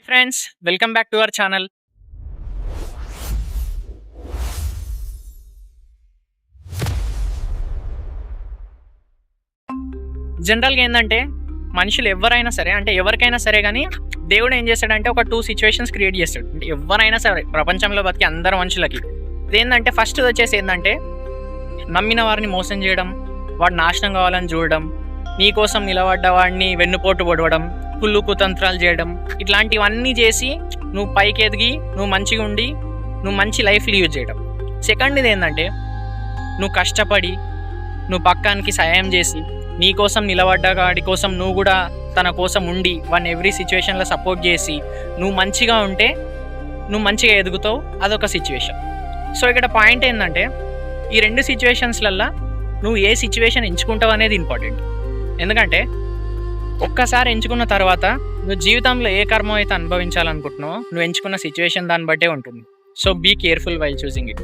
Friends, welcome back to our channel. జనరల్‌గా ఏందంటే మనుషులు ఎవ్వరైనా సరే, అంటే ఎవరికైనా సరే గానీ దేవుడు ఏం చేస్తాడంటే ఒక 2 సిట్యుయేషన్స్ క్రియేట్ చేస్తాడు. అంటే ఎవ్వరైనా సరే ప్రపంచంలో బతికే అందరు మనుషులకి. ఇదేందంటే ఫస్ట్ వచ్చేసి ఏందంటే నమ్మిన వారిని మోసం చేయడం, వాడు నాశనం కావాలని చూడడం, నీ కోసం నిలబడ్డ వాడిని వెన్నుపోటు పొడవడం, కుళ్ళు కుతంత్రాలు చేయడం, ఇట్లాంటివన్నీ చేసి నువ్వు పైకి ఎదిగి నువ్వు మంచిగా ఉండి నువ్వు మంచి లైఫ్ లీడ్ చేయడం. సెకండ్‌ది ఏందంటే నువ్వు కష్టపడి నువ్వు పక్కానికి సహాయం చేసి నీ కోసం నిలబడ్డ వాడి కోసం నువ్వు కూడా తన కోసం ఉండి వాడిని ఎవ్రీ సిచ్యువేషన్లో సపోర్ట్ చేసి నువ్వు మంచిగా ఉంటే నువ్వు మంచిగా ఎదుగుతావు. అదొక సిచ్యువేషన్. సో ఇక్కడ పాయింట్ ఏంటంటే ఈ 2 సిచ్యువేషన్స్లల్లో నువ్వు ఏ సిచ్యువేషన్ ఎంచుకుంటావు అనేది ఇంపార్టెంట్. ఎందుకంటే ఒక్కసారి ఎంచుకున్న తర్వాత నువ్వు జీవితంలో ఏ కర్మ అయితే అనుభవించాలనుకుంటున్నావో నువ్వు ఎంచుకున్న సిచ్యువేషన్ దాన్ని బట్టే ఉంటుంది. So be careful while choosing it.